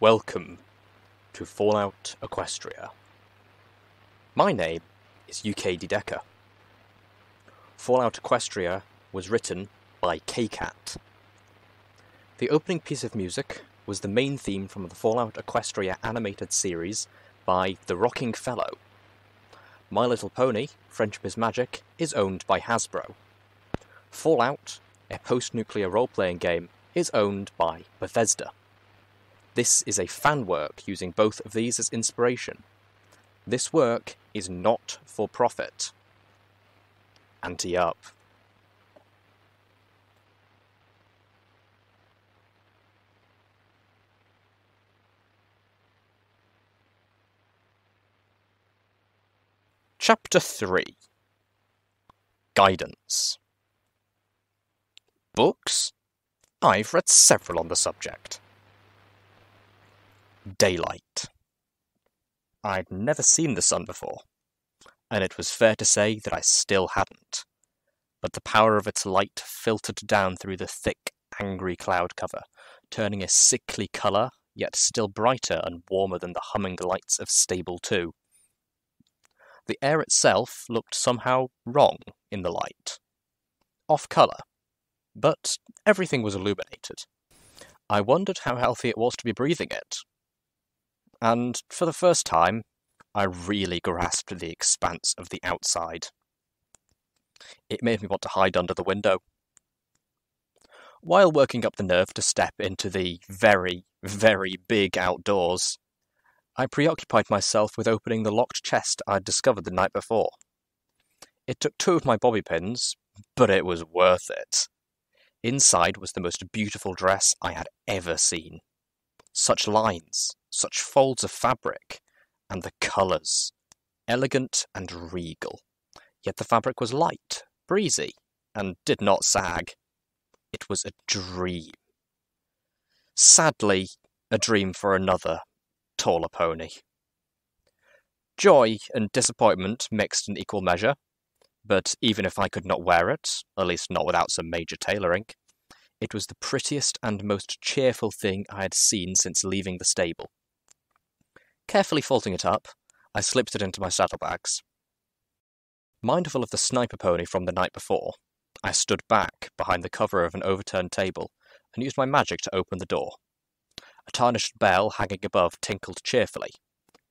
Welcome to Fallout Equestria. My name is Ukedideka. Fallout Equestria was written by Kkat. The opening piece of music was the main theme from the Fallout Equestria animated series by TheRockingFeller. My Little Pony, Friendship is Magic, is owned by Hasbro. Fallout, a post-nuclear role-playing game, is owned by Bethesda. This is a fan work using both of these as inspiration. This work is not for profit. Ante up. Chapter 3. Guidance. Books? I've read several on the subject. Daylight. I'd never seen the sun before, and it was fair to say that I still hadn't, but the power of its light filtered down through the thick, angry cloud cover, turning a sickly colour, yet still brighter and warmer than the humming lights of Stable-tec. The air itself looked somehow wrong in the light. Off colour, but everything was illuminated. I wondered how healthy it was to be breathing it. And for the first time, I really grasped the expanse of the outside. It made me want to hide under the window. While working up the nerve to step into the very, very big outdoors, I preoccupied myself with opening the locked chest I'd discovered the night before. It took 2 of my bobby pins, but it was worth it. Inside was the most beautiful dress I had ever seen. Such lines, such folds of fabric, and the colours, elegant and regal. Yet the fabric was light, breezy, and did not sag. It was a dream. Sadly, a dream for another, taller pony. Joy and disappointment mixed in equal measure, but even if I could not wear it, at least not without some major tailoring, it was the prettiest and most cheerful thing I had seen since leaving the stable. Carefully folding it up, I slipped it into my saddlebags. Mindful of the sniper pony from the night before, I stood back behind the cover of an overturned table and used my magic to open the door. A tarnished bell hanging above tinkled cheerfully.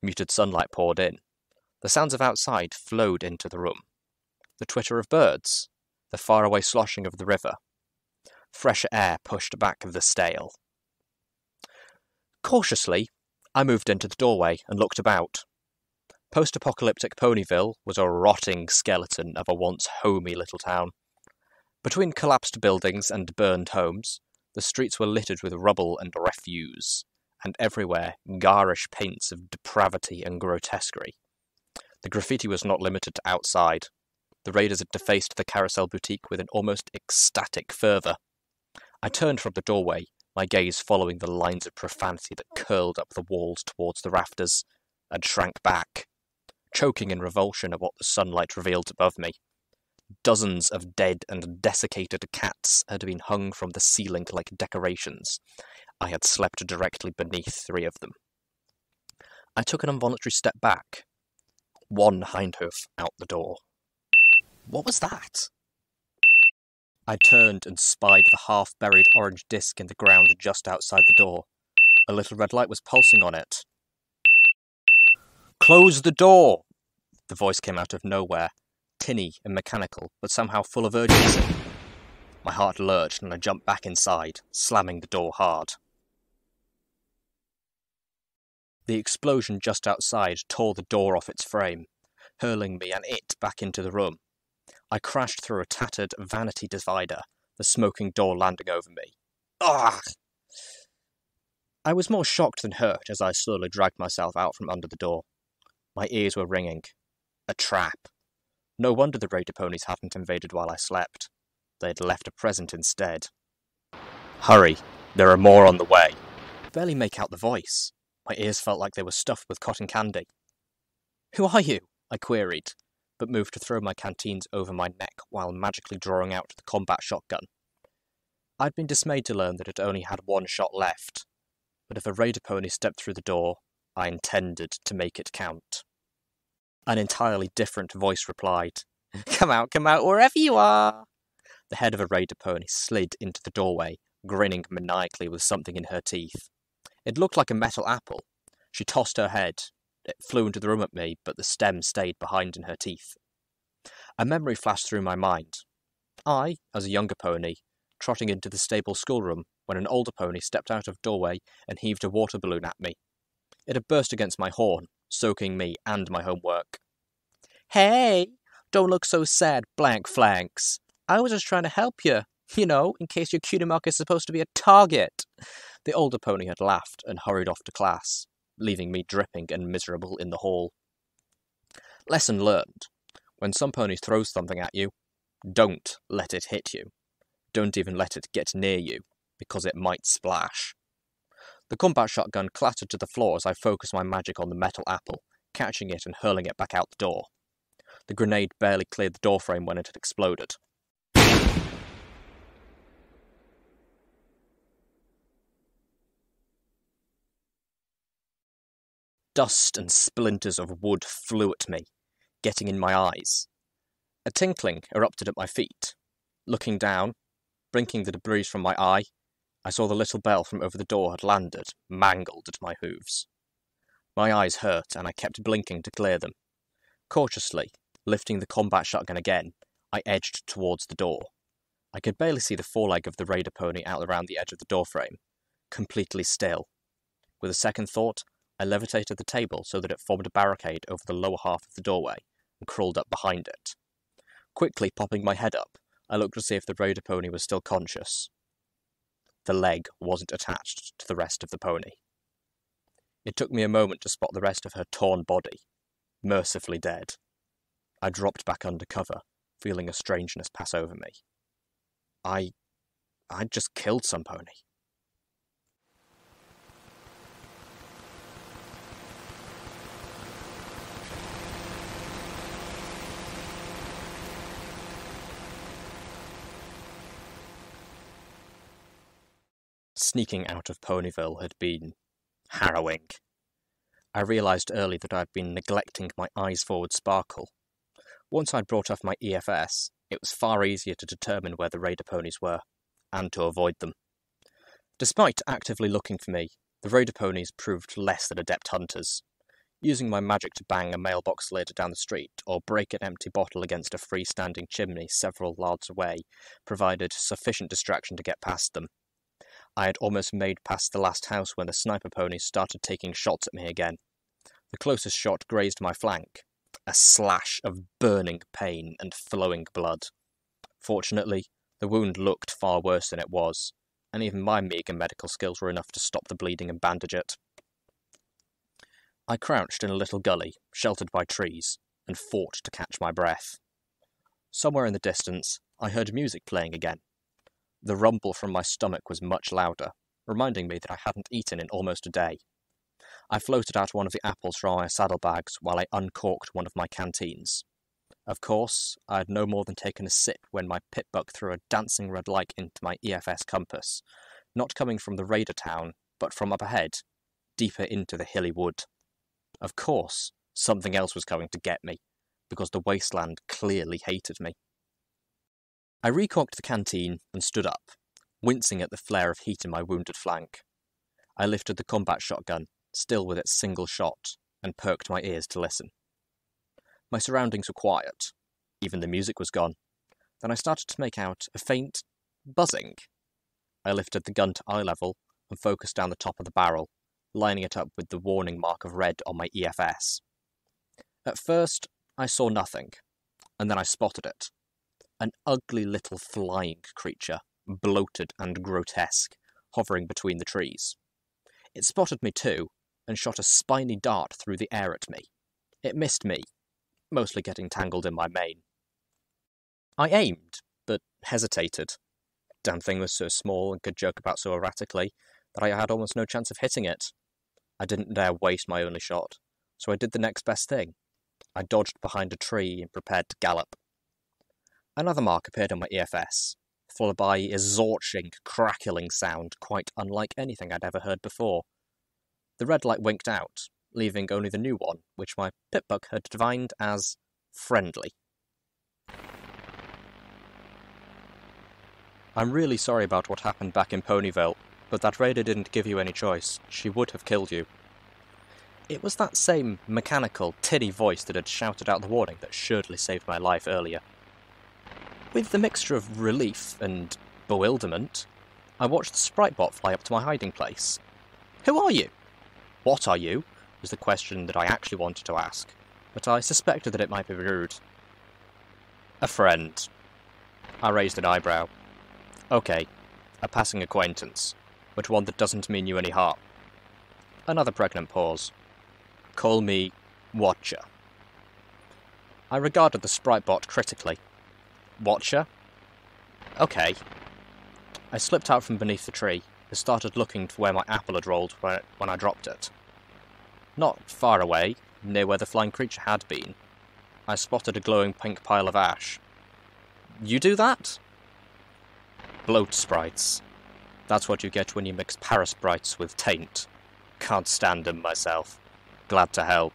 Muted sunlight poured in. The sounds of outside flowed into the room. The twitter of birds, the faraway sloshing of the river. Fresh air pushed back the stale. Cautiously, I moved into the doorway and looked about. Post-apocalyptic Ponyville was a rotting skeleton of a once homey little town. Between collapsed buildings and burned homes, the streets were littered with rubble and refuse, and everywhere garish paints of depravity and grotesquerie. The graffiti was not limited to outside. The raiders had defaced the Carousel boutique with an almost ecstatic fervour. I turned from the doorway, my gaze following the lines of profanity that curled up the walls towards the rafters, and shrank back, choking in revulsion at what the sunlight revealed above me. Dozens of dead and desiccated cats had been hung from the ceiling like decorations. I had slept directly beneath 3 of them. I took an involuntary step back, 1 hindhoof out the door. What was that? I turned and spied the half-buried orange disc in the ground just outside the door. A little red light was pulsing on it. "Close the door!" The voice came out of nowhere, tinny and mechanical, but somehow full of urgency. My heart lurched and I jumped back inside, slamming the door hard. The explosion just outside tore the door off its frame, hurling me and it back into the room. I crashed through a tattered vanity divider, the smoking door landing over me. Ugh! I was more shocked than hurt as I slowly dragged myself out from under the door. My ears were ringing. A trap. No wonder the raider ponies hadn't invaded while I slept. They'd left a present instead. Hurry, there are more on the way. I barely make out the voice. My ears felt like they were stuffed with cotton candy. Who are you? I queried, but moved to throw my canteens over my neck while magically drawing out the combat shotgun. I'd been dismayed to learn that it only had 1 shot left. but if a raider pony stepped through the door, I intended to make it count. An entirely different voice replied, come out, wherever you are!" The head of a raider pony slid into the doorway, grinning maniacally with something in her teeth. It looked like a metal apple. She tossed her head. It flew into the room at me, but the stem stayed behind in her teeth. A memory flashed through my mind. I, as a younger pony, trotting into the stable schoolroom when an older pony stepped out of doorway and heaved a water balloon at me. It had burst against my horn, soaking me and my homework. "Hey, don't look so sad, blank flanks. I was just trying to help you, in case your cutie mark is supposed to be a target." The older pony had laughed and hurried off to class, leaving me dripping and miserable in the hall. Lesson learned. When some pony throws something at you, don't let it hit you. Don't even let it get near you, because it might splash. The combat shotgun clattered to the floor as I focused my magic on the metal apple, catching it and hurling it back out the door. The grenade barely cleared the doorframe when it had exploded. Dust and splinters of wood flew at me, getting in my eyes. A tinkling erupted at my feet. Looking down, blinking the debris from my eye, I saw the little bell from over the door had landed, mangled at my hooves. My eyes hurt, and I kept blinking to clear them. Cautiously, lifting the combat shotgun again, I edged towards the door. I could barely see the foreleg of the raider pony out around the edge of the doorframe, completely still. With a second thought, I levitated the table so that it formed a barricade over the lower half of the doorway and crawled up behind it. Quickly popping my head up, I looked to see if the raider pony was still conscious. The leg wasn't attached to the rest of the pony. It took me a moment to spot the rest of her torn body, mercifully dead. I dropped back under cover, feeling a strangeness pass over me. I'd just killed some pony. Sneaking out of Ponyville had been harrowing. I realised early that I'd been neglecting my eyes-forward sparkle. Once I'd brought off my EFS, it was far easier to determine where the raider ponies were, and to avoid them. Despite actively looking for me, the raider ponies proved less than adept hunters. Using my magic to bang a mailbox lid down the street, or break an empty bottle against a freestanding chimney several yards away, provided sufficient distraction to get past them. I had almost made past the last house when the sniper ponies started taking shots at me again. The closest shot grazed my flank, a slash of burning pain and flowing blood. Fortunately, the wound looked far worse than it was, and even my meagre medical skills were enough to stop the bleeding and bandage it. I crouched in a little gully, sheltered by trees, and fought to catch my breath. Somewhere in the distance, I heard music playing again. The rumble from my stomach was much louder, reminding me that I hadn't eaten in almost a day. I floated out one of the apples from my saddlebags while I uncorked one of my canteens. Of course, I had no more than taken a sip when my pitbuck threw a dancing red light into my EFS compass, not coming from the raider town, but from up ahead, deeper into the hilly wood. Of course, something else was coming to get me, because the Wasteland clearly hated me. I recorked the canteen and stood up, wincing at the flare of heat in my wounded flank. I lifted the combat shotgun, still with its single shot, and perked my ears to listen. My surroundings were quiet. Even the music was gone. Then I started to make out a faint buzzing. I lifted the gun to eye level and focused down the top of the barrel, lining it up with the warning mark of red on my EFS. At first, I saw nothing, and then I spotted it. An ugly little flying creature, bloated and grotesque, hovering between the trees. It spotted me too, and shot a spiny dart through the air at me. It missed me, mostly getting tangled in my mane. I aimed, but hesitated. Damn thing was so small and could jerk about so erratically that I had almost no chance of hitting it. I didn't dare waste my only shot, so I did the next best thing. I dodged behind a tree and prepared to gallop. Another mark appeared on my EFS, followed by a zorching, crackling sound quite unlike anything I'd ever heard before. The red light winked out, leaving only the new one, which my Pip-Buck had divined as friendly. I'm really sorry about what happened back in Ponyville, but that raider didn't give you any choice. She would have killed you. It was that same mechanical, tinny voice that had shouted out the warning that surely saved my life earlier. With the mixture of relief and bewilderment, I watched the sprite bot fly up to my hiding place. Who are you? What are you? Was the question that I actually wanted to ask, but I suspected that it might be rude. A friend. I raised an eyebrow. Okay, a passing acquaintance, but one that doesn't mean you any harm. Another pregnant pause. Call me Watcher. I regarded the sprite bot critically. Watcher? Okay. I slipped out from beneath the tree and started looking for where my apple had rolled when I dropped it. Not far away, near where the flying creature had been, I spotted a glowing pink pile of ash. You do that? Bloat sprites. That's what you get when you mix parasprites with taint. Can't stand them myself. Glad to help.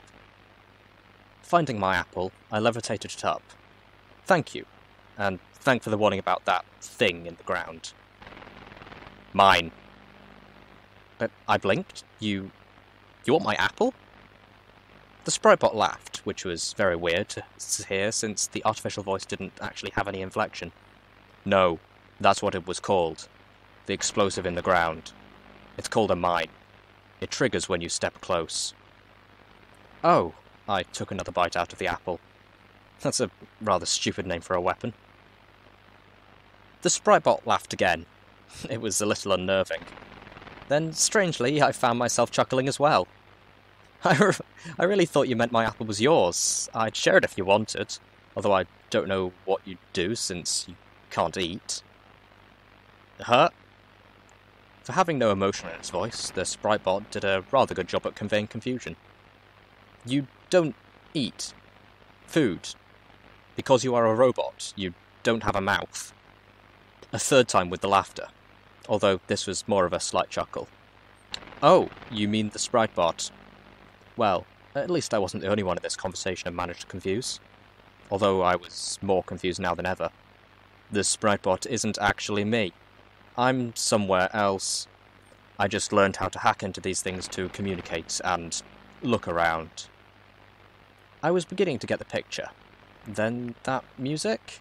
Finding my apple, I levitated it up. Thank you, and thank for the warning about that thing in the ground. Mine. But I blinked. You want my apple? The sprite bot laughed, which was very weird to hear since the artificial voice didn't actually have any inflection. No, that's what it was called. The explosive in the ground. It's called a mine. It triggers when you step close. Oh, I took another bite out of the apple. That's a rather stupid name for a weapon. The sprite bot laughed again. It was a little unnerving. Then, strangely, I found myself chuckling as well. I really thought you meant my apple was yours. I'd share it if you wanted, although I don't know what you'd do since you can't eat. Huh? For having no emotion in its voice, the sprite bot did a rather good job at conveying confusion. You don't eat food. Because you are a robot, you don't have a mouth. A third time with the laughter, although this was more of a slight chuckle. Oh, you mean the sprite bot. Well, at least I wasn't the only one in this conversation I managed to confuse. Although I was more confused now than ever. The sprite bot isn't actually me. I'm somewhere else. I just learned how to hack into these things to communicate and look around. I was beginning to get the picture. Then that music?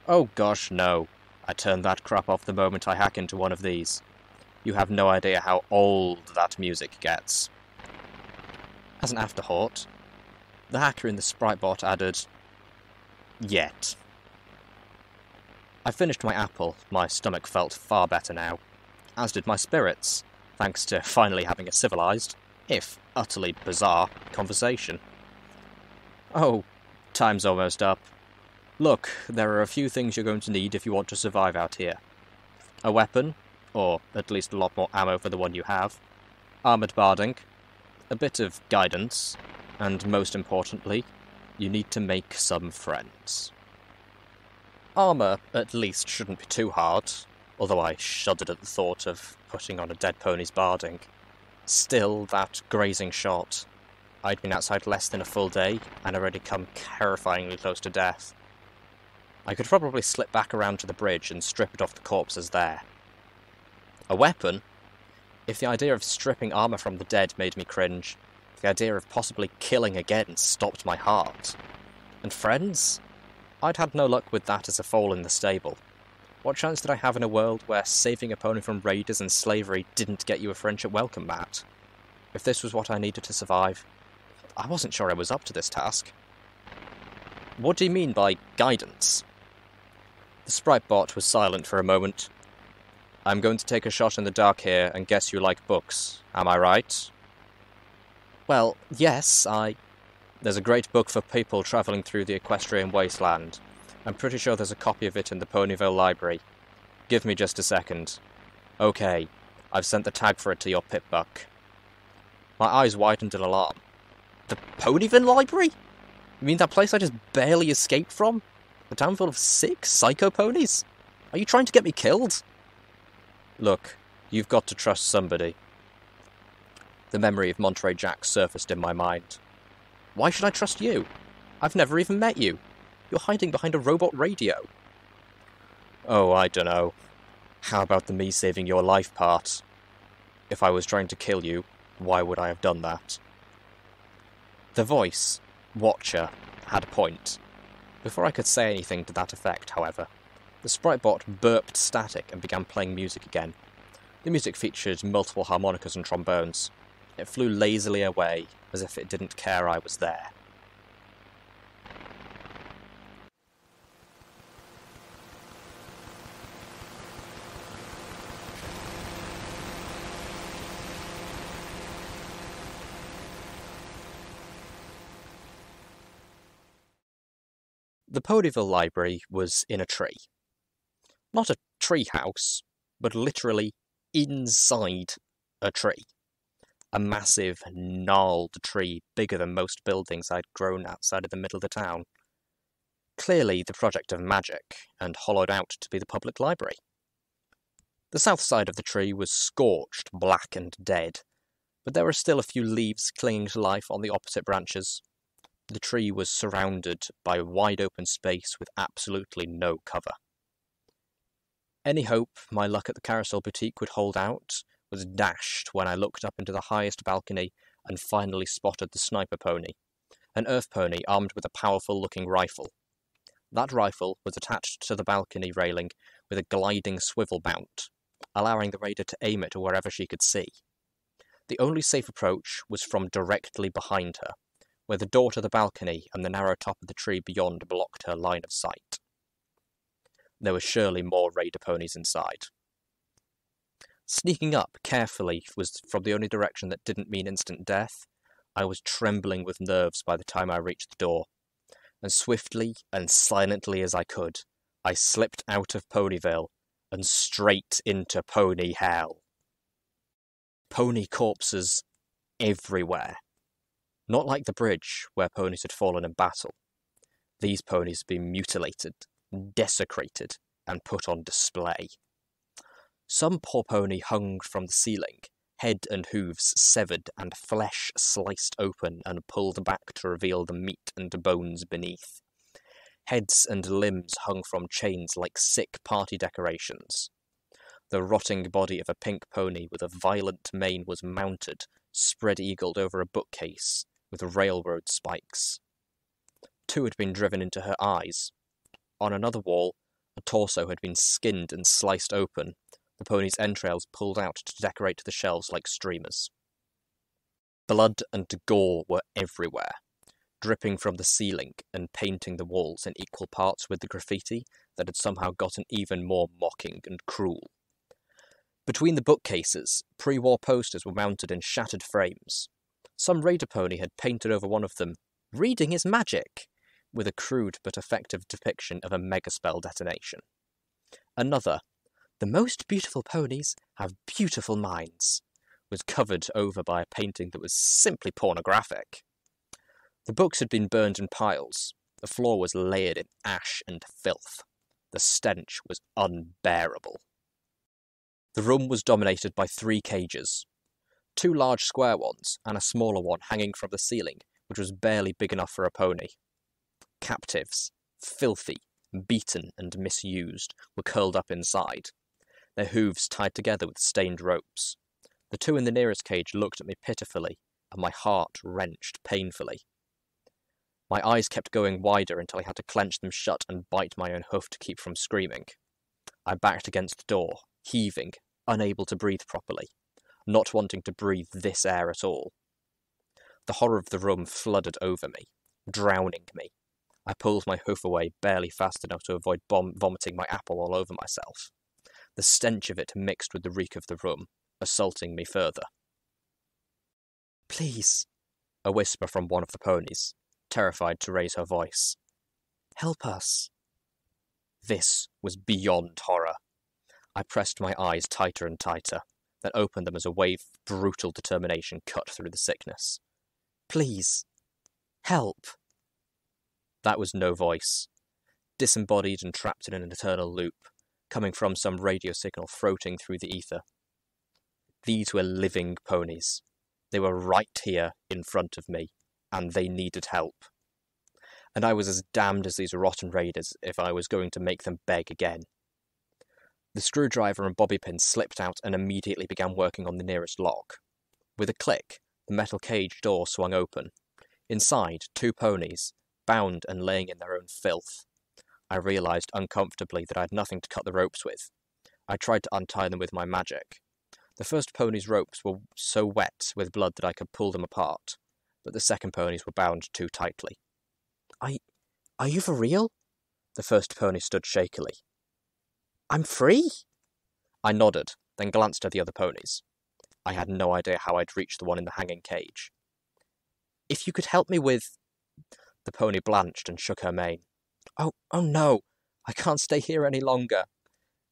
Oh gosh, no. I turn that crap off the moment I hack into one of these. You have no idea how old that music gets. As an afterthought, the hacker in the sprite bot added, yet. I finished my apple. My stomach felt far better now, as did my spirits, thanks to finally having a civilized, if utterly bizarre, conversation. Oh, time's almost up. Look, there are a few things you're going to need if you want to survive out here. A weapon, or at least a lot more ammo for the one you have, armoured barding, a bit of guidance, and most importantly, you need to make some friends. Armour, at least, shouldn't be too hard, although I shuddered at the thought of putting on a dead pony's barding. Still, that grazing shot. I'd been outside less than a full day, and already come terrifyingly close to death. I could probably slip back around to the bridge and strip it off the corpses there. A weapon? If the idea of stripping armour from the dead made me cringe, the idea of possibly killing again stopped my heart. And friends? I'd had no luck with that as a foal in the stable. What chance did I have in a world where saving a pony from raiders and slavery didn't get you a friendship welcome mat? If this was what I needed to survive, I wasn't sure I was up to this task. What do you mean by guidance? The sprite bot was silent for a moment. I'm going to take a shot in the dark here and guess you like books, am I right? Well, yes, There's a great book for people travelling through the Equestrian Wasteland. I'm pretty sure there's a copy of it in the Ponyville library. Give me just a second. Okay, I've sent the tag for it to your Pip-Buck. My eyes widened in alarm. The Ponyville library? You mean that place I just barely escaped from? A town full of sick psycho ponies? Are you trying to get me killed? Look, you've got to trust somebody. The memory of Monterey Jack surfaced in my mind. Why should I trust you? I've never even met you. You're hiding behind a robot radio. Oh, I dunno. How about the me saving your life part? If I was trying to kill you, why would I have done that? The voice, Watcher, had a point. Before I could say anything to that effect, however, the Spritebot burped static and began playing music again. The music featured multiple harmonicas and trombones. It flew lazily away, as if it didn't care I was there. The Ponyville library was in a tree. Not a tree house, but literally inside a tree. A massive, gnarled tree bigger than most buildings I'd grown outside of the middle of the town. Clearly the project of magic, and hollowed out to be the public library. The south side of the tree was scorched, black and dead, but there were still a few leaves clinging to life on the opposite branches. The tree was surrounded by wide open space with absolutely no cover. Any hope my luck at the Carousel Boutique would hold out was dashed when I looked up into the highest balcony and finally spotted the sniper pony, an earth pony armed with a powerful-looking rifle. That rifle was attached to the balcony railing with a gliding swivel mount, allowing the raider to aim it wherever she could see. The only safe approach was from directly behind her, where the door to the balcony and the narrow top of the tree beyond blocked her line of sight. There were surely more raider ponies inside. Sneaking up carefully was from the only direction that didn't mean instant death. I was trembling with nerves by the time I reached the door, and swiftly and silently as I could, I slipped out of Ponyville and straight into pony hell. Pony corpses everywhere. Not like the bridge, where ponies had fallen in battle. These ponies had been mutilated, desecrated, and put on display. Some poor pony hung from the ceiling, head and hooves severed and flesh sliced open and pulled back to reveal the meat and bones beneath. Heads and limbs hung from chains like sick party decorations. The rotting body of a pink pony with a violent mane was mounted, spread-eagled over a bookcase, with railroad spikes. 2 had been driven into her eyes. On another wall, a torso had been skinned and sliced open, the pony's entrails pulled out to decorate the shelves like streamers. Blood and gore were everywhere, dripping from the ceiling and painting the walls in equal parts with the graffiti that had somehow gotten even more mocking and cruel. Between the bookcases, pre-war posters were mounted in shattered frames. Some raider pony had painted over one of them, "Reading is magic," with a crude but effective depiction of a megaspell detonation. Another, "The most beautiful ponies have beautiful minds," was covered over by a painting that was simply pornographic. The books had been burned in piles. The floor was layered in ash and filth. The stench was unbearable. The room was dominated by 3 cages. 2 large square ones, and a smaller one hanging from the ceiling, which was barely big enough for a pony. Captives, filthy, beaten and misused, were curled up inside, their hooves tied together with stained ropes. The 2 in the nearest cage looked at me pitifully, and my heart wrenched painfully. My eyes kept going wider until I had to clench them shut and bite my own hoof to keep from screaming. I backed against the door, heaving, unable to breathe properly, not wanting to breathe this air at all. The horror of the room flooded over me, drowning me. I pulled my hoof away barely fast enough to avoid vomiting my apple all over myself. The stench of it mixed with the reek of the room, assaulting me further. "Please," a whisper from one of the ponies, terrified to raise her voice. "Help us." This was beyond horror. I pressed my eyes tighter and tighter, then opened them as a wave of brutal determination cut through the sickness. "Please, help." That was no voice. Disembodied and trapped in an eternal loop, coming from some radio signal floating through the ether. These were living ponies, They were right here in front of me, and they needed help. And I was as damned as these rotten raiders if I was going to make them beg again. The screwdriver and bobby pin slipped out and immediately began working on the nearest lock. With a click, the metal cage door swung open. Inside, 2 ponies, bound and laying in their own filth. I realised uncomfortably that I had nothing to cut the ropes with. I tried to untie them with my magic. The first pony's ropes were so wet with blood that I could pull them apart, but the second ponies were bound too tightly. Are you for real? The first pony stood shakily. I'm free? I nodded, then glanced at the other ponies. I had no idea how I'd reached the one in the hanging cage. If you could help me with... The pony blanched and shook her mane. Oh no, I can't stay here any longer.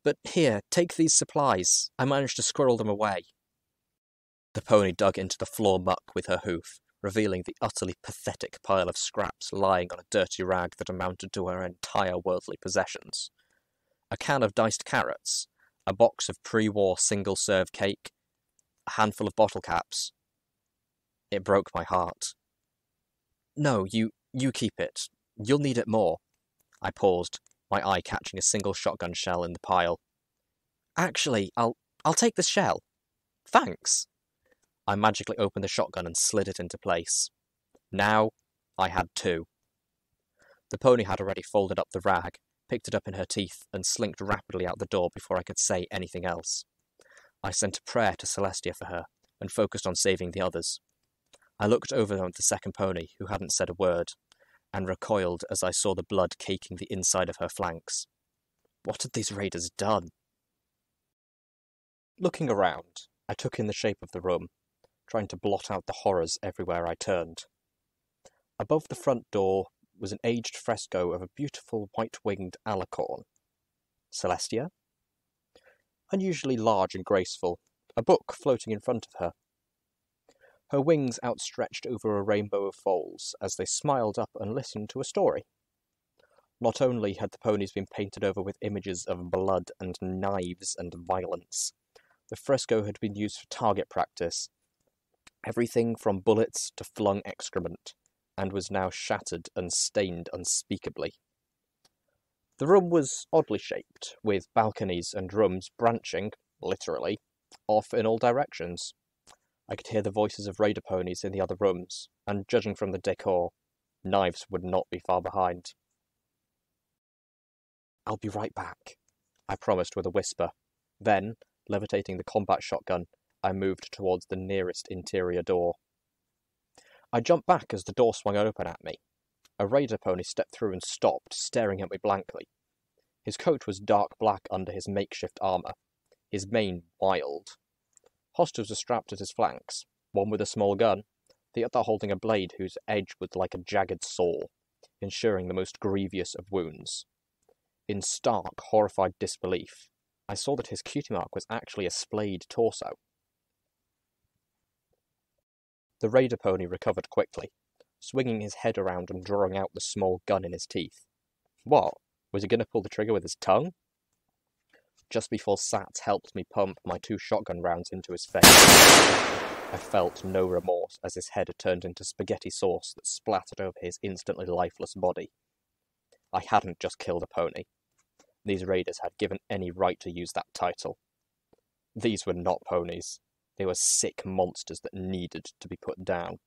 But here, take these supplies. I managed to squirrel them away. The pony dug into the floor muck with her hoof, revealing the utterly pathetic pile of scraps lying on a dirty rag that amounted to her entire worldly possessions. A can of diced carrots, a box of pre-war single-serve cake, a handful of bottle caps. It broke my heart. No, you keep it. You'll need it more. I paused, my eye catching a single shotgun shell in the pile. Actually, I'll take this shell. Thanks. I magically opened the shotgun and slid it into place. Now, I had 2. The pony had already folded up the rag, picked it up in her teeth, and slinked rapidly out the door before I could say anything else. I sent a prayer to Celestia for her, and focused on saving the others. I looked over at the second pony, who hadn't said a word, and recoiled as I saw the blood caking the inside of her flanks. What had these raiders done? Looking around, I took in the shape of the room, trying to blot out the horrors everywhere I turned. Above the front door was an aged fresco of a beautiful white-winged alicorn. Celestia? Unusually large and graceful, a book floating in front of her. Her wings outstretched over a rainbow of foals as they smiled up and listened to a story. Not only had the ponies been painted over with images of blood and knives and violence, the fresco had been used for target practice, everything from bullets to flung excrement, and was now shattered and stained unspeakably. The room was oddly shaped, with balconies and rooms branching, literally, off in all directions. I could hear the voices of raider ponies in the other rooms, and judging from the decor, knives would not be far behind. I'll be right back, I promised with a whisper. Then, levitating the combat shotgun, I moved towards the nearest interior door. I jumped back as the door swung open at me. A raider pony stepped through and stopped, staring at me blankly. His coat was dark black under his makeshift armour, his mane wild. Hostas were strapped at his flanks, one with a small gun, the other holding a blade whose edge was like a jagged saw, ensuring the most grievous of wounds. In stark, horrified disbelief, I saw that his cutie mark was actually a splayed torso. The raider pony recovered quickly, swinging his head around and drawing out the small gun in his teeth. What? Was he going to pull the trigger with his tongue? Just before Sats helped me pump my 2 shotgun rounds into his face, I felt no remorse as his head had turned into spaghetti sauce that splattered over his instantly lifeless body. I hadn't just killed a pony. These raiders had given any right to use that title. These were not ponies. They were sick monsters that needed to be put down.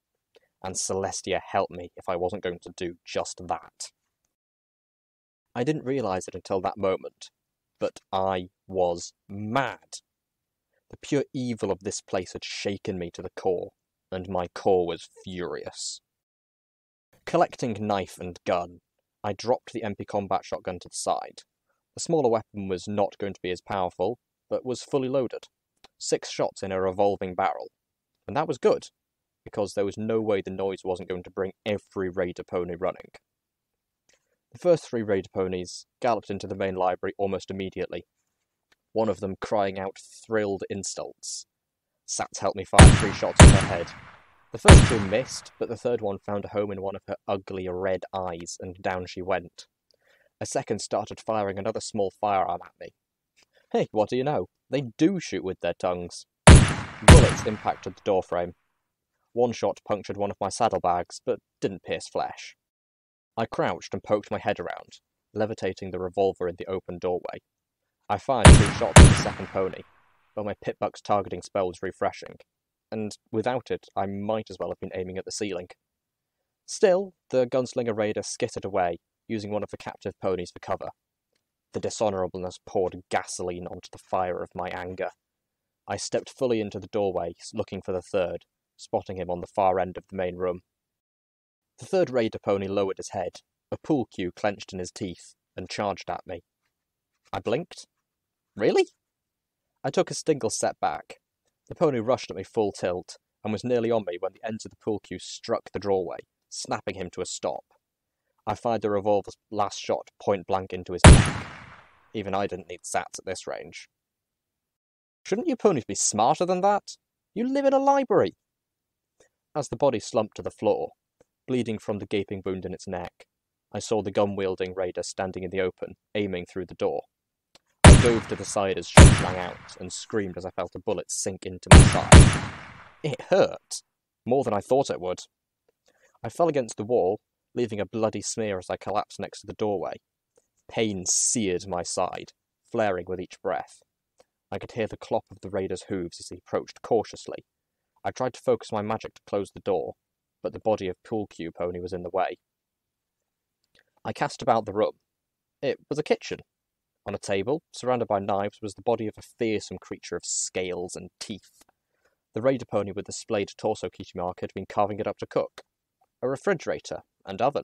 And Celestia helped me if I wasn't going to do just that. I didn't realise it until that moment, but I was mad. The pure evil of this place had shaken me to the core, and my core was furious. Collecting knife and gun, I dropped the MP combat shotgun to the side. The smaller weapon was not going to be as powerful, but was fully loaded. 6 shots in a revolving barrel. And that was good, because there was no way the noise wasn't going to bring every raider pony running. The first 3 raider ponies galloped into the main library almost immediately, one of them crying out thrilled insults. Sats helped me fire 3 shots at her head. The first 2 missed, but the third one found a home in one of her ugly red eyes, and down she went. A second started firing another small firearm at me. Hey, what do you know? They do shoot with their tongues. Bullets impacted the doorframe. One shot punctured one of my saddlebags, but didn't pierce flesh. I crouched and poked my head around, levitating the revolver in the open doorway. I fired 2 shots at the second pony, but my Pip-Buck's targeting spell was refreshing, and without it, I might as well have been aiming at the ceiling. Still, the gunslinger raider skittered away, using one of the captive ponies for cover. The dishonourableness poured gasoline onto the fire of my anger. I stepped fully into the doorway, looking for the third, spotting him on the far end of the main room. The third raider pony lowered his head, a pool cue clenched in his teeth, and charged at me. I blinked. Really? I took a single step back. The pony rushed at me full tilt, and was nearly on me when the ends of the pool cue struck the doorway, snapping him to a stop. I fired the revolver's last shot point blank into his neck. Even I didn't need sats at this range. Shouldn't you ponies be smarter than that? You live in a library! As the body slumped to the floor, bleeding from the gaping wound in its neck, I saw the gun-wielding raider standing in the open, aiming through the door. I dove to the side as shots rang out, and screamed as I felt a bullet sink into my side. It hurt, more than I thought it would. I fell against the wall, leaving a bloody smear as I collapsed next to the doorway. Pain seared my side, flaring with each breath. I could hear the clop of the raider's hooves as he approached cautiously. I tried to focus my magic to close the door, but the body of Pool Cue Pony was in the way. I cast about the room. It was a kitchen. On a table, surrounded by knives, was the body of a fearsome creature of scales and teeth. The raider pony with the splayed torso cutie mark had been carving it up to cook. A refrigerator and oven.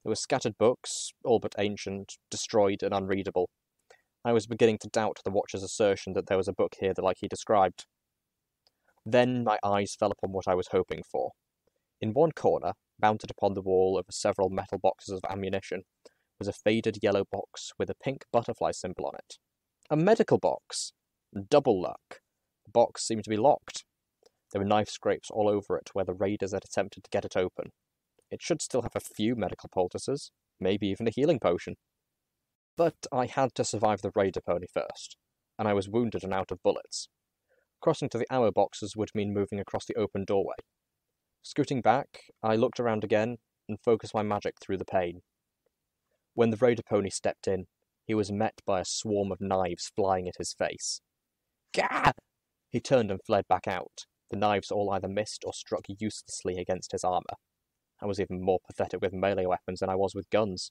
There were scattered books, all but ancient, destroyed and unreadable. I was beginning to doubt the Watcher's assertion that there was a book here like he described. Then my eyes fell upon what I was hoping for. In one corner, mounted upon the wall over several metal boxes of ammunition, was a faded yellow box with a pink butterfly symbol on it. A medical box! Double luck. The box seemed to be locked. There were knife scrapes all over it where the raiders had attempted to get it open. It should still have a few medical poultices, maybe even a healing potion. But I had to survive the raider pony first, and I was wounded and out of bullets. Crossing to the ammo boxes would mean moving across the open doorway. Scooting back, I looked around again and focused my magic through the pain. When the raider pony stepped in, he was met by a swarm of knives flying at his face. Gah! He turned and fled back out. The knives all either missed or struck uselessly against his armour. I was even more pathetic with melee weapons than I was with guns,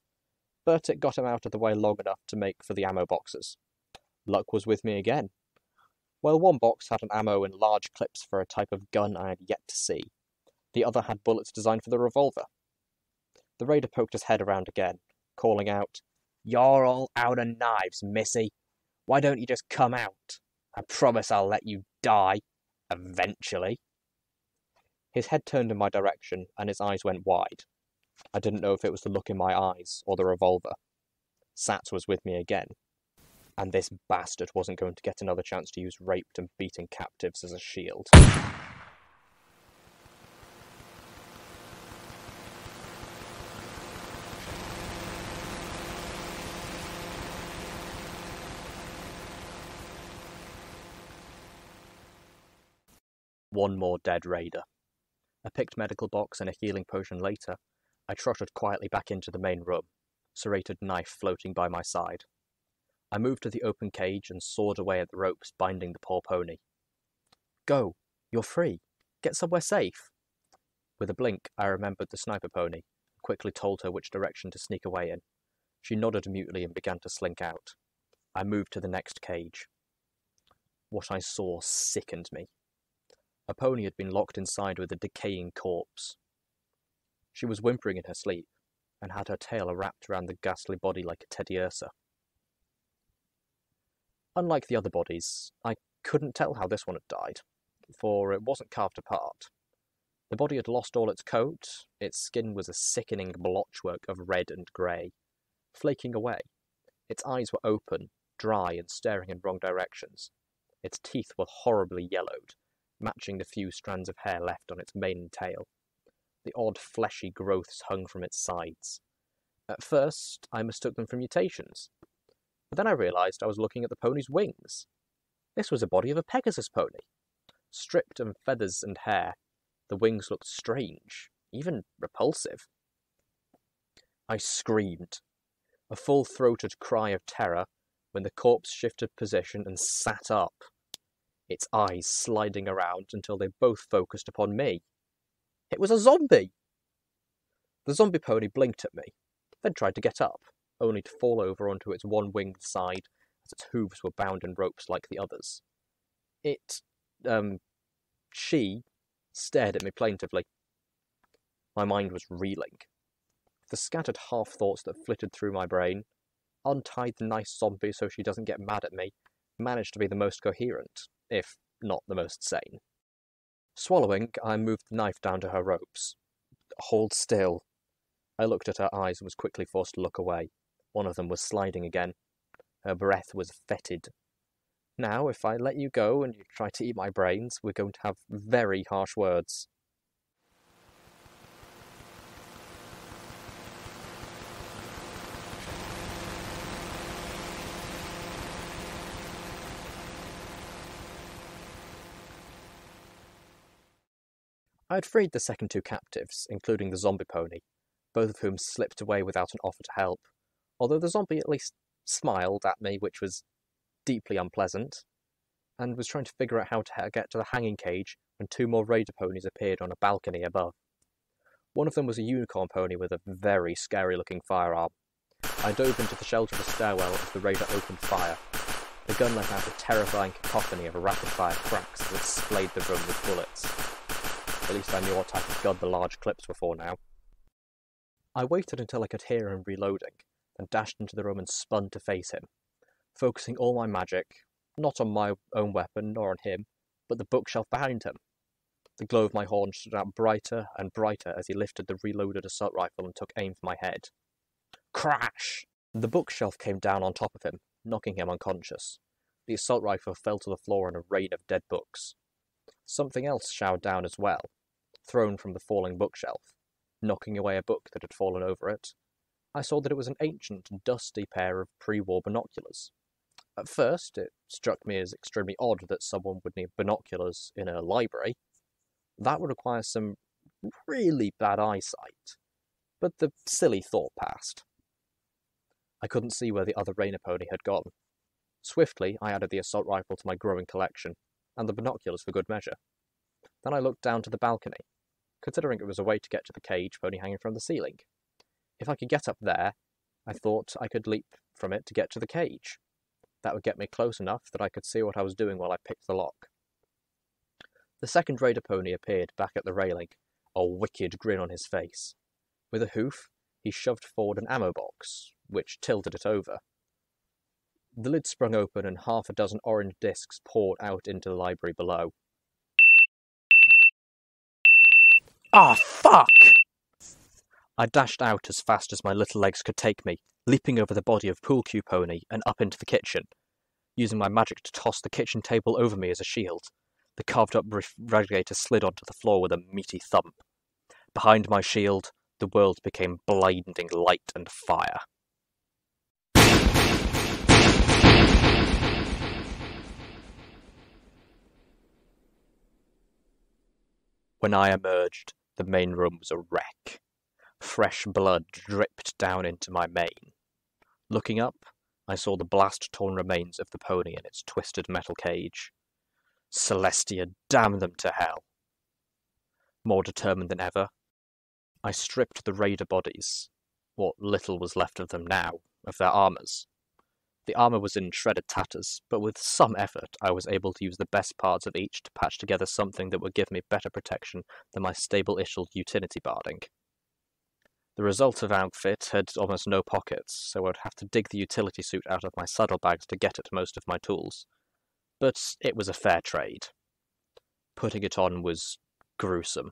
but it got him out of the way long enough to make for the ammo boxes. Luck was with me again. While one box had an ammo in large clips for a type of gun I had yet to see, the other had bullets designed for the revolver. The raider poked his head around again, calling out, "You're all out of knives, missy. Why don't you just come out? I promise I'll let you die. Eventually." His head turned in my direction, and his eyes went wide. I didn't know if it was the look in my eyes or the revolver. Sats was with me again, and this bastard wasn't going to get another chance to use raped and beaten captives as a shield. One more dead raider. A picked medical box and a healing potion later, I trotted quietly back into the main room, serrated knife floating by my side. I moved to the open cage and sawed away at the ropes binding the poor pony. Go, you're free. Get somewhere safe. With a blink, I remembered the sniper pony, and quickly told her which direction to sneak away in. She nodded mutely and began to slink out. I moved to the next cage. What I saw sickened me. A pony had been locked inside with a decaying corpse. She was whimpering in her sleep, and had her tail wrapped around the ghastly body like a teddy ursa. Unlike the other bodies, I couldn't tell how this one had died, for it wasn't carved apart. The body had lost all its coat, its skin was a sickening blotchwork of red and grey, flaking away. Its eyes were open, dry and staring in wrong directions. Its teeth were horribly yellowed, matching the few strands of hair left on its mane and tail. The odd fleshy growths hung from its sides. At first, I mistook them for mutations, but then I realised I was looking at the pony's wings. This was the body of a Pegasus pony. Stripped of feathers and hair, The wings looked strange, even repulsive. I screamed, a full-throated cry of terror, when the corpse shifted position and sat up, its eyes sliding around until they both focused upon me. It was a zombie! The zombie pony blinked at me, then tried to get up, only to fall over onto its one-winged side as its hooves were bound in ropes like the others. She stared at me plaintively. My mind was reeling. The scattered half-thoughts that flitted through my brain, untied the nice zombie so she doesn't get mad at me, managed to be the most coherent, if not the most sane. Swallowing, I moved the knife down to her ropes. Hold still. I looked at her eyes and was quickly forced to look away. One of them was sliding again. Her breath was fetid. Now, if I let you go and you try to eat my brains, we're going to have very harsh words. I had freed the second two captives, including the zombie pony, both of whom slipped away without an offer to help, although the zombie at least smiled at me, which was deeply unpleasant, and was trying to figure out how to get to the hanging cage when two more raider ponies appeared on a balcony above. One of them was a unicorn pony with a very scary-looking firearm. I dove into the shelter of the stairwell as the raider opened fire. The gun let out a terrifying cacophony of rapid-fire cracks that splayed the room with bullets. At least I knew what type of gun the large clips were for now. I waited until I could hear him reloading, then dashed into the room and spun to face him, focusing all my magic, not on my own weapon nor on him, but the bookshelf behind him. The glow of my horn stood out brighter and brighter as he lifted the reloaded assault rifle and took aim for my head. Crash! The bookshelf came down on top of him, knocking him unconscious. The assault rifle fell to the floor in a rain of dead books. Something else showered down as well, thrown from the falling bookshelf, knocking away a book that had fallen over it. I saw that it was an ancient, dusty pair of pre-war binoculars. At first, it struck me as extremely odd that someone would need binoculars in a library. That would require some really bad eyesight, but the silly thought passed. I couldn't see where the other Rainer pony had gone. Swiftly, I added the assault rifle to my growing collection, and the binoculars for good measure. Then I looked down to the balcony, considering it was a way to get to the cage pony hanging from the ceiling. If I could get up there, I thought I could leap from it to get to the cage. That would get me close enough that I could see what I was doing while I picked the lock. The second raider pony appeared back at the railing, a wicked grin on his face. With a hoof, he shoved forward an ammo box, which tilted it over. The lid sprung open and half a dozen orange discs poured out into the library below. Ah, fuck! I dashed out as fast as my little legs could take me, leaping over the body of Pool Cue Pony and up into the kitchen, using my magic to toss the kitchen table over me as a shield. The carved-up radiator slid onto the floor with a meaty thump. Behind my shield, the world became blinding light and fire. When I emerged, the main room was a wreck. Fresh blood dripped down into my mane. Looking up, I saw the blast-torn remains of the pony in its twisted metal cage. Celestia, damn them to hell! More determined than ever, I stripped the raider bodies, what little was left of them now, of their armours. The armour was in shredded tatters, but with some effort I was able to use the best parts of each to patch together something that would give me better protection than my stable-issued utility barding. The resultant outfit had almost no pockets, so I would have to dig the utility suit out of my saddlebags to get at most of my tools. But it was a fair trade. Putting it on was gruesome.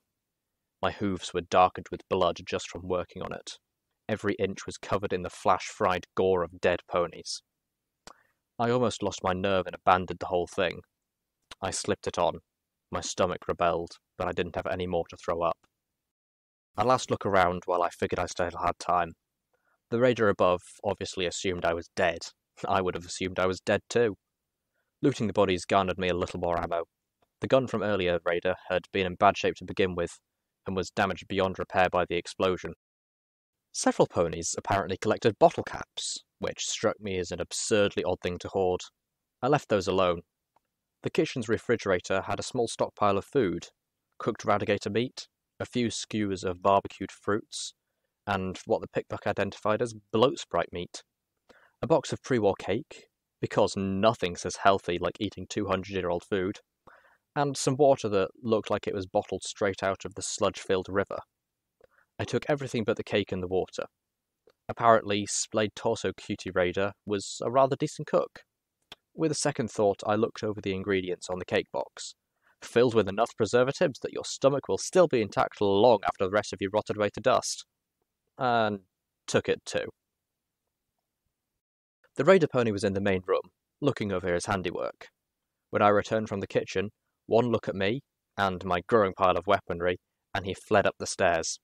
My hooves were darkened with blood just from working on it. Every inch was covered in the flash-fried gore of dead ponies. I almost lost my nerve and abandoned the whole thing. I slipped it on. My stomach rebelled, but I didn't have any more to throw up. I last looked around while I figured I still had time. The raider above obviously assumed I was dead. I would have assumed I was dead too. Looting the bodies garnered me a little more ammo. The gun from earlier Raider had been in bad shape to begin with, and was damaged beyond repair by the explosion. Several ponies apparently collected bottle caps, which struck me as an absurdly odd thing to hoard. I left those alone. The kitchen's refrigerator had a small stockpile of food, cooked radigator meat, a few skewers of barbecued fruits, and what the pickpocket identified as bloat sprite meat. A box of pre-war cake, because nothing says healthy like eating 200-year-old food, and some water that looked like it was bottled straight out of the sludge-filled river. I took everything but the cake and the water. Apparently, Splayed Torso Cutie Raider was a rather decent cook. With a second thought, I looked over the ingredients on the cake box, filled with enough preservatives that your stomach will still be intact long after the rest of you rotted away to dust. And took it too. The Raider pony was in the main room, looking over his handiwork. When I returned from the kitchen, one look at me, and my growing pile of weaponry, and he fled up the stairs.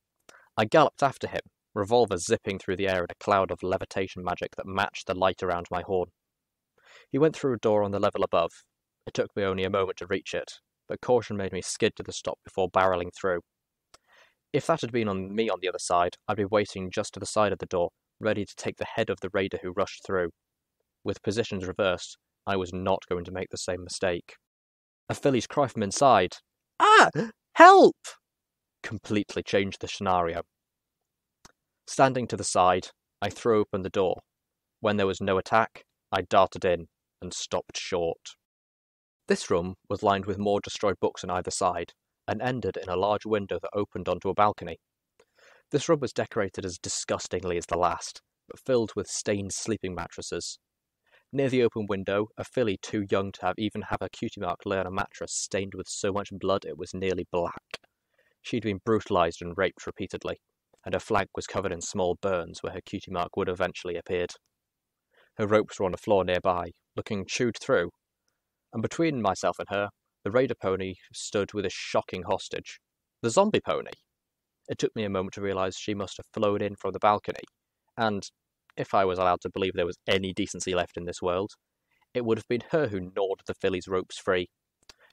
I galloped after him, revolver zipping through the air in a cloud of levitation magic that matched the light around my horn. He went through a door on the level above. It took me only a moment to reach it, but caution made me skid to the stop before barreling through. If that had been on me on the other side, I'd be waiting just to the side of the door, ready to take the head of the raider who rushed through. With positions reversed, I was not going to make the same mistake. A filly's cry from inside, "Ah! Help!" completely changed the scenario. Standing to the side, I threw open the door. When there was no attack, I darted in and stopped short. This room was lined with more destroyed books on either side, and ended in a large window that opened onto a balcony. This room was decorated as disgustingly as the last, but filled with stained sleeping mattresses. Near the open window, a filly too young to even have a cutie mark lay on a mattress stained with so much blood it was nearly black. She'd been brutalized and raped repeatedly, and her flank was covered in small burns where her cutie mark would have eventually appeared. Her ropes were on the floor nearby, looking chewed through, and between myself and her, the Raider pony stood with a shocking hostage, the zombie pony. It took me a moment to realise she must have flown in from the balcony, and, if I was allowed to believe there was any decency left in this world, it would have been her who gnawed the filly's ropes free.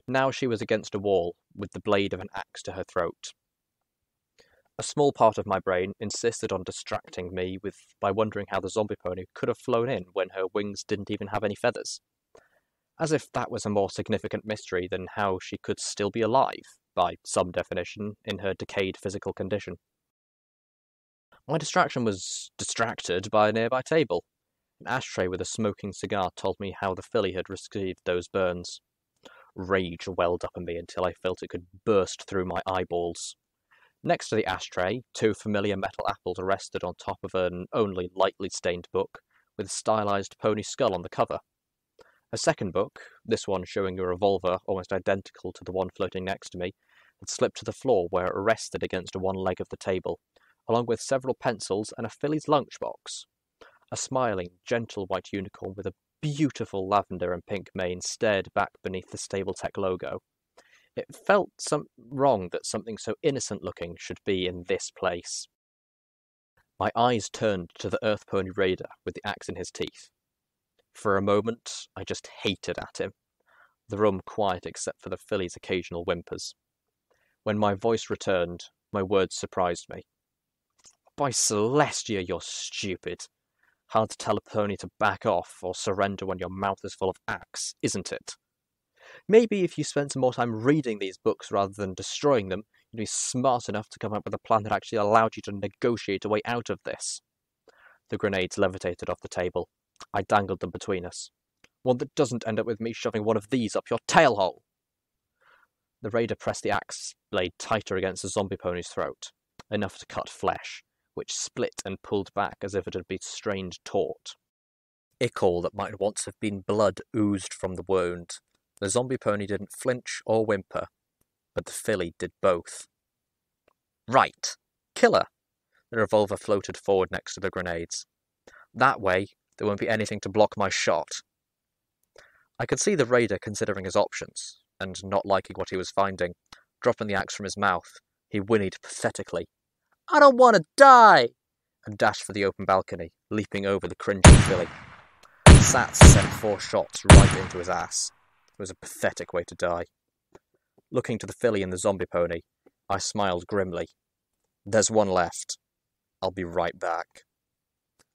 Now she was against a wall, with the blade of an axe to her throat. A small part of my brain insisted on distracting me by wondering how the zombie pony could have flown in when her wings didn't even have any feathers. As if that was a more significant mystery than how she could still be alive, by some definition, in her decayed physical condition. My distraction was distracted by a nearby table. An ashtray with a smoking cigar told me how the filly had received those burns. Rage welled up in me until I felt it could burst through my eyeballs. Next to the ashtray, two familiar metal apples rested on top of an only lightly stained book, with a stylized pony skull on the cover. A second book, this one showing a revolver almost identical to the one floating next to me, had slipped to the floor where it rested against one leg of the table, along with several pencils and a filly's lunchbox. A smiling, gentle white unicorn with a beautiful lavender and pink mane stared back beneath the Stable-tec logo. It felt wrong that something so innocent-looking should be in this place. My eyes turned to the Earth Pony Raider with the axe in his teeth. For a moment, I just hated at him, the room quiet except for the filly's occasional whimpers. When my voice returned, my words surprised me. By Celestia, you're stupid. Hard to tell a pony to back off or surrender when your mouth is full of axe, isn't it? Maybe if you spent some more time reading these books rather than destroying them, you'd be smart enough to come up with a plan that actually allowed you to negotiate a way out of this. The grenades levitated off the table. I dangled them between us. One that doesn't end up with me shoving one of these up your tail hole! The Raider pressed the axe blade tighter against the zombie pony's throat, enough to cut flesh, which split and pulled back as if it had been strained taut. Ichor that might once have been blood oozed from the wound. The zombie pony didn't flinch or whimper, but the filly did both. Right! Kill her! The revolver floated forward next to the grenades. That way, there won't be anything to block my shot. I could see the Raider considering his options, and not liking what he was finding. Dropping the axe from his mouth, he whinnied pathetically, "I don't want to die!" and dashed for the open balcony, leaping over the cringing filly. Sats sent 4 shots right into his ass. It was a pathetic way to die. Looking to the filly and the zombie pony, I smiled grimly. There's one left. I'll be right back.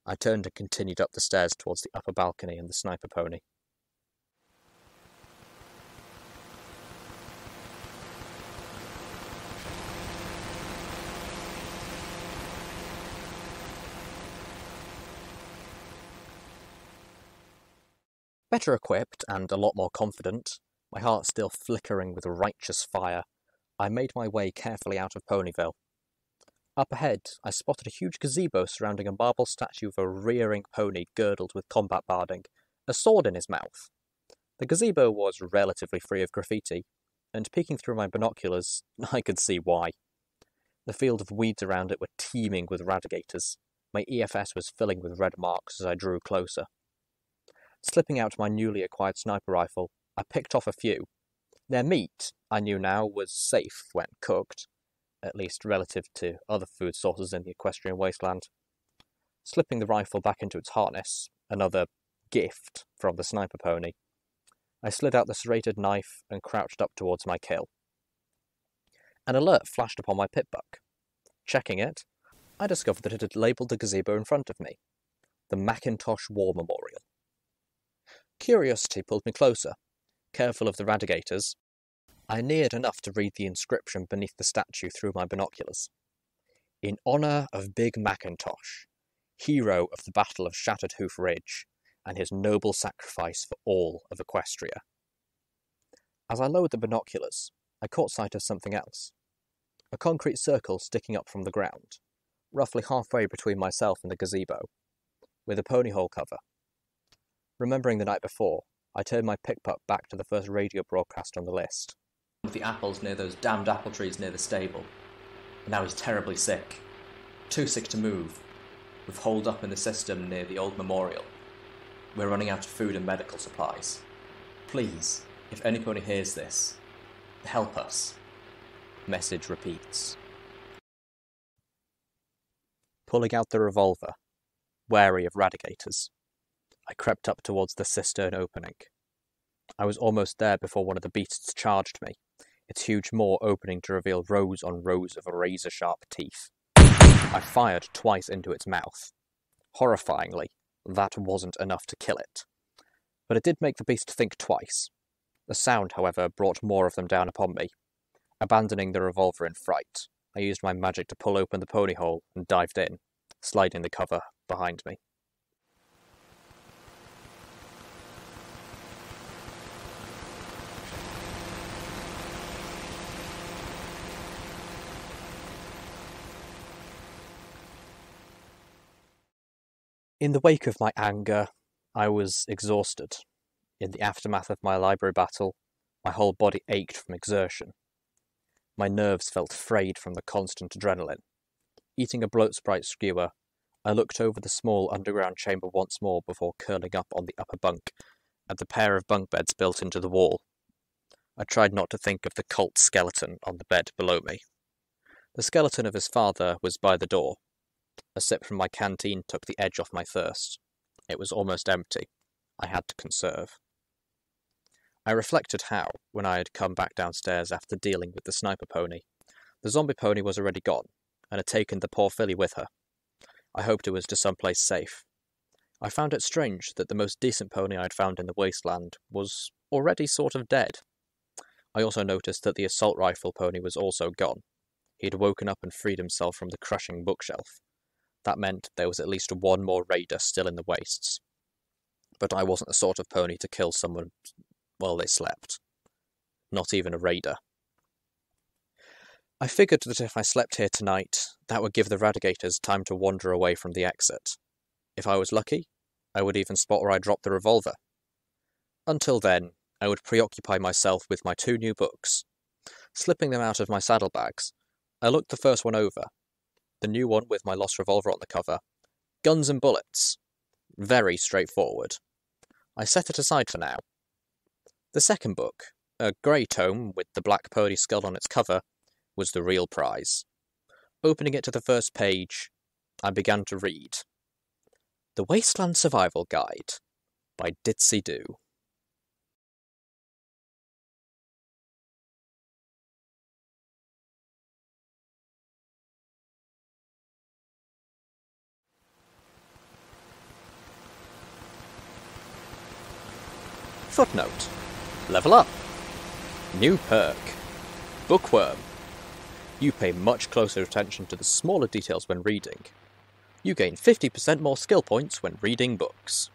I turned and continued up the stairs towards the upper balcony and the sniper pony. Better equipped and a lot more confident, my heart still flickering with righteous fire, I made my way carefully out of Ponyville. Up ahead, I spotted a huge gazebo surrounding a marble statue of a rearing pony girdled with combat barding, a sword in his mouth. The gazebo was relatively free of graffiti, and peeking through my binoculars, I could see why. The field of weeds around it were teeming with radigators. My EFS was filling with red marks as I drew closer. Slipping out my newly acquired sniper rifle, I picked off a few. Their meat, I knew now, was safe when cooked, at least relative to other food sources in the equestrian wasteland. Slipping the rifle back into its harness, another gift from the sniper pony, I slid out the serrated knife and crouched up towards my kill. An alert flashed upon my pitbuck. Checking it, I discovered that it had labelled the gazebo in front of me, the Macintosh War Memorial. Curiosity pulled me closer. Careful of the radigators, I neared enough to read the inscription beneath the statue through my binoculars. In honour of Big Macintosh, hero of the Battle of Shattered Hoof Ridge, and his noble sacrifice for all of Equestria. As I lowered the binoculars, I caught sight of something else. A concrete circle sticking up from the ground, roughly halfway between myself and the gazebo, with a pony hole cover. Remembering the night before, I turned my pickpuck back to the first radio broadcast on the list. The apples near those damned apple trees near the stable. And now he's terribly sick. Too sick to move. We've holed up in the system near the old memorial. We're running out of food and medical supplies. Please, if any pony hears this, help us. Message repeats. Pulling out the revolver, wary of radigators, I crept up towards the cistern opening. I was almost there before one of the beasts charged me, its huge maw opening to reveal rows on rows of razor-sharp teeth. I fired twice into its mouth. Horrifyingly, that wasn't enough to kill it. But it did make the beast think twice. The sound, however, brought more of them down upon me. Abandoning the revolver in fright, I used my magic to pull open the pony hole and dived in, sliding the cover behind me. In the wake of my anger, I was exhausted. In the aftermath of my library battle, my whole body ached from exertion. My nerves felt frayed from the constant adrenaline. Eating a bloat sprite skewer, I looked over the small underground chamber once more before curling up on the upper bunk, at the pair of bunk beds built into the wall. I tried not to think of the cult skeleton on the bed below me. The skeleton of his father was by the door. A sip from my canteen took the edge off my thirst. It was almost empty. I had to conserve. I reflected how, when I had come back downstairs after dealing with the sniper pony, the zombie pony was already gone, and had taken the poor filly with her. I hoped it was to someplace safe. I found it strange that the most decent pony I had found in the Wasteland was already sort of dead. I also noticed that the assault rifle pony was also gone. He had woken up and freed himself from the crushing bookshelf. That meant there was at least one more raider still in the wastes. But I wasn't the sort of pony to kill someone while they slept. Not even a raider. I figured that if I slept here tonight, that would give the radigators time to wander away from the exit. If I was lucky, I would even spot where I dropped the revolver. Until then, I would preoccupy myself with my 2 new books. Slipping them out of my saddlebags, I looked the first one over. The new one with my lost revolver on the cover. Guns and bullets. Very straightforward. I set it aside for now. The second book, a grey tome with the black pony skull on its cover, was the real prize. Opening it to the first page, I began to read. The Wasteland Survival Guide by Ditsy Doo. Footnote. Level up. New perk. Bookworm. You pay much closer attention to the smaller details when reading. You gain 50% more skill points when reading books.